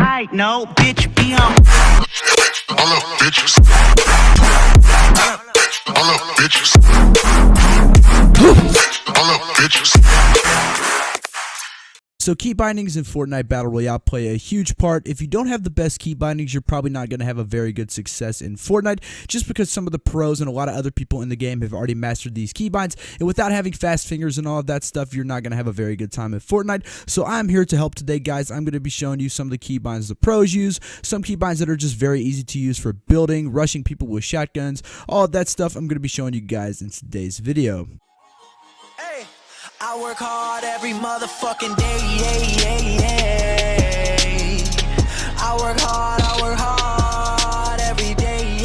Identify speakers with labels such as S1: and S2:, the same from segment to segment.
S1: right, no, bitch, be on.
S2: All up, bitches. All up, bitches. All up, bitches.
S3: So key bindings in Fortnite Battle Royale play a huge part. If you don't have the best key bindings, you're probably not going to have a very good success in Fortnite, just because some of the pros and a lot of other people in the game have already mastered these key binds, and without having fast fingers and all of that stuff, you're not going to have a very good time in Fortnite. So I'm here to help today, guys. I'm going to be showing you some of the key binds the pros use, some key binds that are just very easy to use for building, rushing people with shotguns, all of that stuff I'm going to be showing you guys in today's video.
S4: I work hard every motherfucking day, I work hard every day,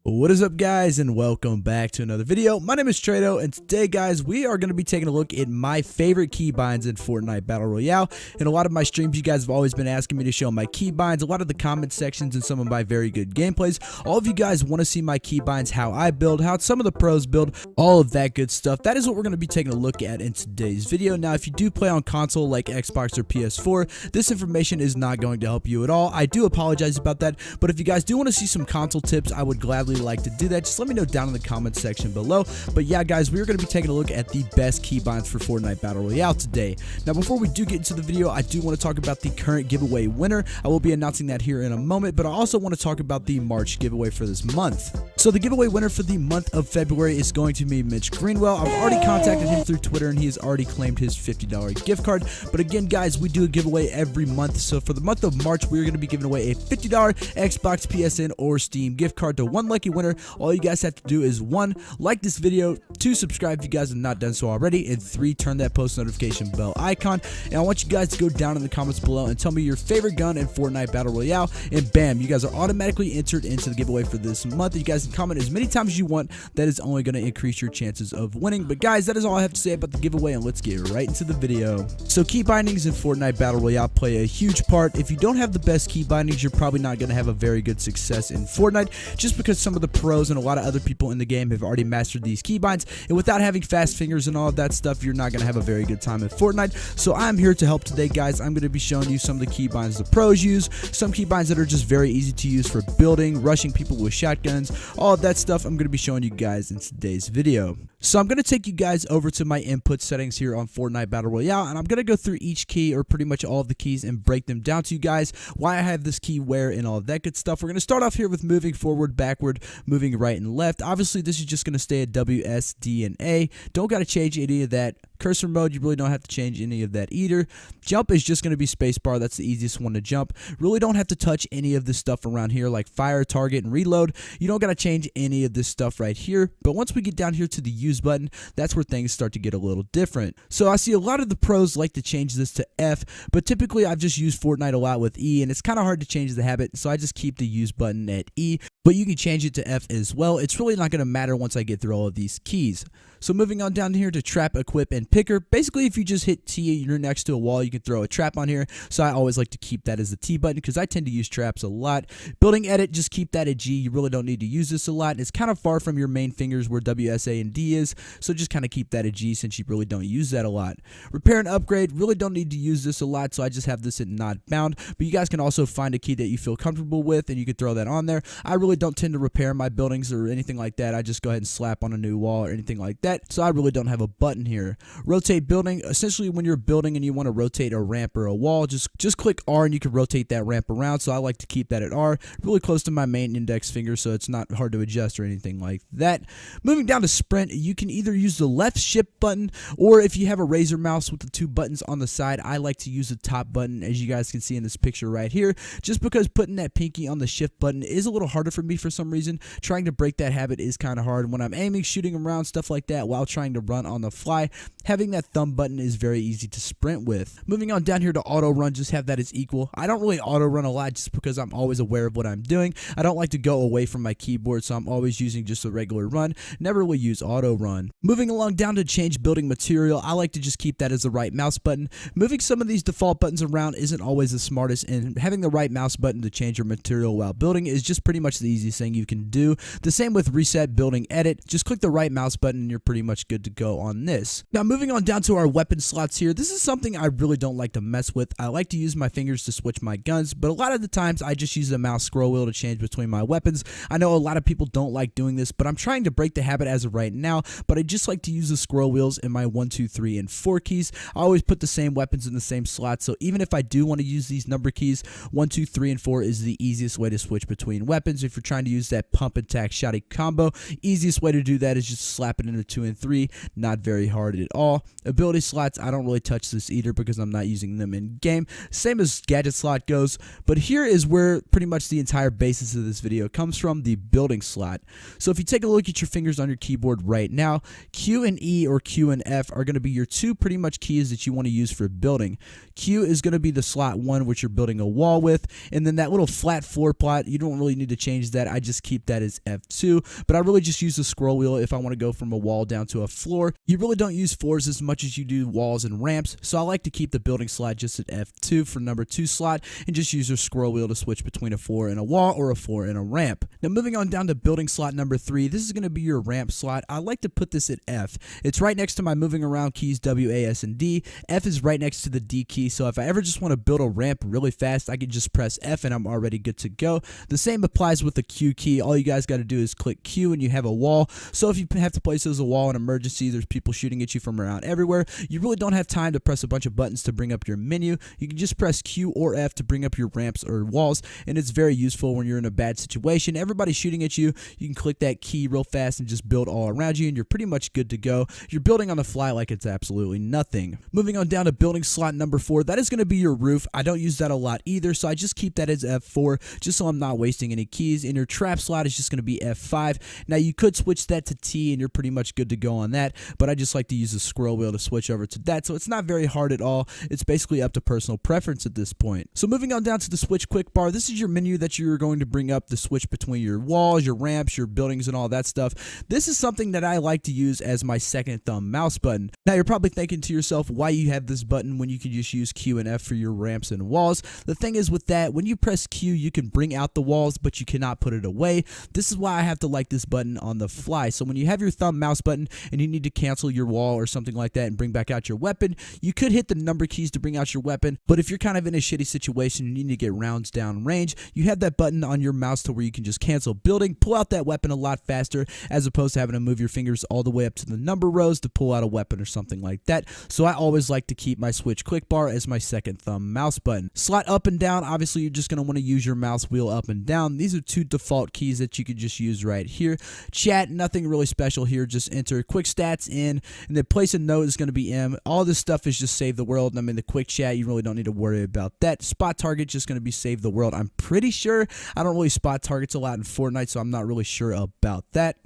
S3: What is up, guys, and welcome back to another video. My name is Trado, and today, guys, we are going to be taking a look at my favorite keybinds in Fortnite Battle Royale. In a lot of my streams, you guys have always been asking me to show my keybinds, a lot of the comment sections, and some of my very good gameplays. All of you guys want to see my keybinds, how I build, how some of the pros build, all of that good stuff. That is what we're going to be taking a look at in today's video. Now, if you do play on console like Xbox or PS4, this information is not going to help you at all. I do apologize about that, but if you guys do want to see some console tips, I would gladly like to do that. Just let me know down in the comments section below. But yeah, guys, we're going to be taking a look at the best keybinds for Fortnite Battle Royale today. Now, before we do get into the video, I do want to talk about the current giveaway winner. I will be announcing that here in a moment, but I also want to talk about the March giveaway for this month. So the giveaway winner for the month of February is going to be Mitch Greenwell. I've already contacted him through Twitter, and he has already claimed his $50 gift card. But again, guys, we do a giveaway every month. So for the month of March, we're going to be giving away a $50 Xbox, PSN, or Steam gift card to one lucky winner. All you guys have to do is 1, like this video, 2, subscribe if you guys have not done so already, and 3, turn that post notification bell icon. And I want you guys to go down in the comments below and tell me your favorite gun in Fortnite Battle Royale, and bam, you guys are automatically entered into the giveaway for this month. You guys can comment as many times as you want. That is only going to increase your chances of winning. But guys, that is all I have to say about the giveaway, and let's get right into the video. So key bindings in Fortnite Battle Royale play a huge part. If you don't have the best key bindings, you're probably not going to have a very good success in Fortnite, just because some of the pros and a lot of other people in the game have already mastered these keybinds, and without having fast fingers and all of that stuff, you're not going to have a very good time in Fortnite. So I'm here to help today, guys. I'm going to be showing you some of the keybinds the pros use, some keybinds that are just very easy to use for building, rushing people with shotguns, all of that stuff I'm going to be showing you guys in today's video. So I'm going to take you guys over to my input settings here on Fortnite Battle Royale, and I'm going to go through each key, or pretty much all of the keys, and break them down to you guys, why I have this key where, and all of that good stuff. We're going to start off here with moving forward, backward, moving right and left. Obviously, this is just going to stay at W, S, D, and A. Don't got to change any of that. Cursor mode, you really don't have to change any of that either. Jump is just going to be spacebar. That's the easiest one to jump. Really don't have to touch any of this stuff around here, like fire, target, and reload. You don't got to change any of this stuff right here. But once we get down here to the use button, that's where things start to get a little different. So I see a lot of the pros like to change this to F, but typically I've just used Fortnite a lot with E, and it's kind of hard to change the habit, so I just keep the use button at E. But you can change it to F as well. It's really not going to matter once I get through all of these keys. So moving on down here to trap, equip, and picker. Basically, if you just hit T, you're next to a wall, you can throw a trap on here. So I always like to keep that as the T button because I tend to use traps a lot. Building edit, just keep that at G. You really don't need to use this a lot. It's kind of far from your main fingers where W, S, A, and D is. So just kind of keep that at G since you really don't use that a lot. Repair and upgrade, really don't need to use this a lot. So I just have this at not bound. But you guys can also find a key that you feel comfortable with and you can throw that on there. I really don't tend to repair my buildings or anything like that. I just go ahead and slap on a new wall or anything like that. So I really don't have a button here. Rotate building, essentially when you're building and you want to rotate a ramp or a wall, just click R and you can rotate that ramp around. So I like to keep that at R, really close to my main index finger, so it's not hard to adjust or anything like that. Moving down to sprint, you can either use the left shift button, or if you have a Razer mouse with the 2 buttons on the side, I like to use the top button, as you guys can see in this picture right here, just because putting that pinky on the shift button is a little harder for me for some reason. Trying to break that habit is kind of hard. When I'm aiming, shooting around, stuff like that, while trying to run on the fly, having that thumb button is very easy to sprint with. Moving on down here to auto run, just have that as equal. I don't really auto run a lot just because I'm always aware of what I'm doing. I don't like to go away from my keyboard, so I'm always using just a regular run. Never really use auto run. Moving along down to change building material, I like to just keep that as the right mouse button. Moving some of these default buttons around isn't always the smartest, and having the right mouse button to change your material while building is just pretty much the easiest thing you can do. The same with reset, building, edit. Just click the right mouse button and you're pretty much good to go on this. Now moving on down to our weapon slots here, this is something I really don't like to mess with. I like to use my fingers to switch my guns, but a lot of the times I just use the mouse scroll wheel to change between my weapons. I know a lot of people don't like doing this, but I'm trying to break the habit as of right now, but I just like to use the scroll wheels in my 1, 2, 3, and 4 keys. I always put the same weapons in the same slot, so even if I do want to use these number keys, 1, 2, 3, and 4 is the easiest way to switch between weapons. If you're trying to use that pump and tack shotty combo, easiest way to do that is just slap it into 2 and 3. Not very hard at all. Ability slots, I don't really touch this either because I'm not using them in game. Same as gadget slot goes, but here is where pretty much the entire basis of this video comes from, the building slot. So if you take a look at your fingers on your keyboard right now, Q and E or Q and F are going to be your two pretty much keys that you want to use for building. Q is going to be the slot 1, which you're building a wall with, and then that little flat floor plot, you don't really need to change that. I just keep that as F2, but I really just use the scroll wheel if I want to go from a wall down to a floor. You really don't use floors as much as you do walls and ramps, so I like to keep the building slot just at F2 for number 2 slot and just use your scroll wheel to switch between a floor and a wall or a floor and a ramp. Now moving on down to building slot number 3, this is going to be your ramp slot. I like to put this at F. It's right next to my moving around keys W, A, S, and D. F is right next to the D key, so if I ever just want to build a ramp really fast, I can just press F and I'm already good to go. The same applies with the Q key. All you guys got to do is click Q and you have a wall. So if you have to place as a wall in emergency, there's people shooting at you from around everywhere, you really don't have time to press a bunch of buttons to bring up your menu. You can just press Q or F to bring up your ramps or walls, and it's very useful when you're in a bad situation. Everybody's shooting at you, you can click that key real fast and just build all around you, and you're pretty much good to go. You're building on the fly like it's absolutely nothing. Moving on down to building slot number 4, that is going to be your roof. I don't use that a lot either, so I just keep that as F4 just so I'm not wasting any keys. And your trap slot is just going to be F5. Now you could switch that to T and you're pretty much good to go on that, but I just like to use the scroll wheel to switch over to that, so it's not very hard at all. It's basically up to personal preference at this point. So moving on down to the switch quick bar, this is your menu that you're going to bring up to switch between your walls, your ramps, your buildings, and all that stuff. This is something that I like to use as my second thumb mouse button. Now you're probably thinking to yourself, why you have this button when you can just use Q and F for your ramps and walls? The thing is with that, when you press Q, you can bring out the walls, but you cannot put it away. This is why I have to like this button on the fly. So when you have your thumb mouse button and you need to cancel your wall or something like that and bring back out your weapon, you could hit the number keys to bring out your weapon, but if you're kind of in a shitty situation and you need to get rounds down range, you have that button on your mouse to where you can just cancel building, pull out that weapon a lot faster, as opposed to having to move your fingers all the way up to the number rows to pull out a weapon or something like that. So I always like to keep my switch quick bar as my second thumb mouse button. Slot up and down, obviously you're just going to want to use your mouse wheel up and down. These are two default keys that you could just use right here. Chat, nothing really special here, just enter quick stats in, and then place a note is going to be M. All this stuff is just save the world, and I mean the quick chat, you really don't need to worry about that. Spot target, just going to be save the world. I'm pretty sure. I don't really spot targets a lot in Fortnite, so I'm not really sure about that.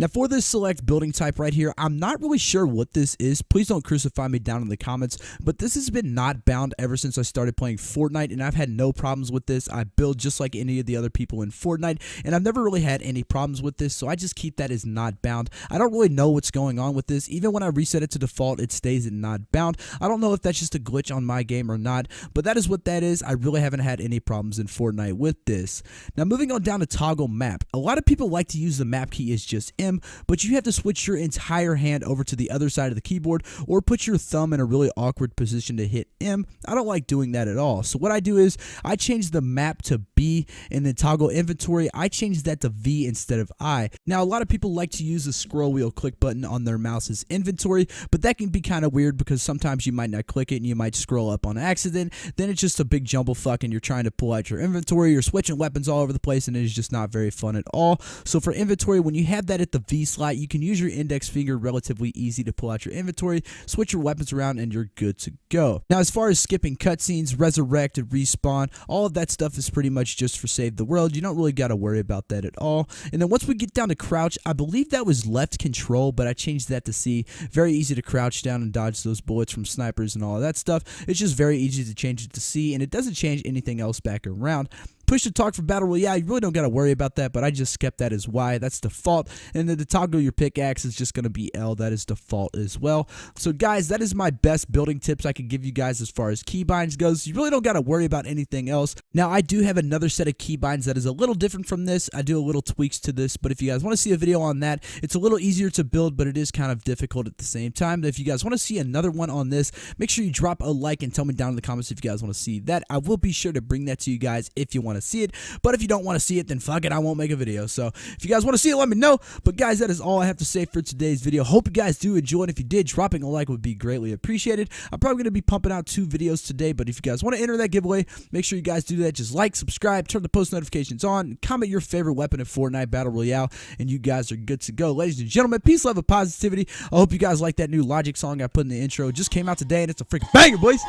S3: Now for this select building type right here, I'm not really sure what this is. Please don't crucify me down in the comments, but this has been not bound ever since I started playing Fortnite, and I've had no problems with this. I build just like any of the other people in Fortnite, and I've never really had any problems with this, so I just keep that as not bound. I don't really know what's going on with this. Even when I reset it to default, it stays at not bound. I don't know if that's just a glitch on my game or not, but that is what that is. I really haven't had any problems in Fortnite with this. Now moving on down to toggle map. A lot of people like to use the map key as just M, but you have to switch your entire hand over to the other side of the keyboard or put your thumb in a really awkward position to hit M. I don't like doing that at all. So what I do is I change the map to B, and then toggle inventory, I change that to V instead of I. Now a lot of people like to use the scroll wheel click button on their mouse as inventory, but that can be kind of weird because sometimes you might not click it and you might scroll up on accident. Then it's just a big jumble fuck and you're trying to pull out your inventory, you're switching weapons all over the place, and it is just not very fun at all. So for inventory, when you have that at the V slot, you can use your index finger relatively easy to pull out your inventory, switch your weapons around, and you're good to go. Now as far as skipping cutscenes, resurrect, and respawn, all of that stuff is pretty much just for save the world. You don't really got to worry about that at all. And then once we get down to crouch, I believe that was left control, but I changed that to C. Very easy to crouch down and dodge those bullets from snipers and all of that stuff. It's just very easy to change it to C, and it doesn't change anything else back around. push to talk for Battle Royale, you really don't got to worry about that, but I just kept that as Y. That's default. And then to toggle your pickaxe is just going to be L. That is default as well. So guys, that is my best building tips I could give you guys as far as keybinds goes. You really don't got to worry about anything else. Now, I do have another set of keybinds that is a little different from this. I do a little tweaks to this, but if you guys want to see a video on that, it's a little easier to build, but it is kind of difficult at the same time. If you guys want to see another one on this, make sure you drop a like and tell me down in the comments if you guys want to see that. I will be sure to bring that to you guys if you want to see it, but if you don't want to see it, then fuck it, I won't make a video. So if you guys want to see it, let me know. But guys, that is all I have to say for today's video. Hope you guys do enjoy it. If you did, dropping a like would be greatly appreciated. I'm probably going to be pumping out 2 videos today, but if you guys want to enter that giveaway, make sure you guys do that. Just like, subscribe, turn the post notifications on, comment your favorite weapon in Fortnite Battle Royale, and you guys are good to go. Ladies and gentlemen, peace, love, and positivity. I hope you guys like that new Logic song I put in the intro. It just came out today, and it's a freaking banger, boys.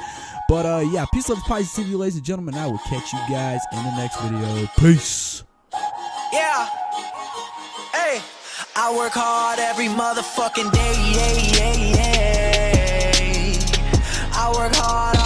S3: But yeah, peace, love, and positivity, ladies and gentlemen. I will catch you guys in the next video. Peace.
S4: Yeah. Hey, I work hard every motherfucking day. I work hard.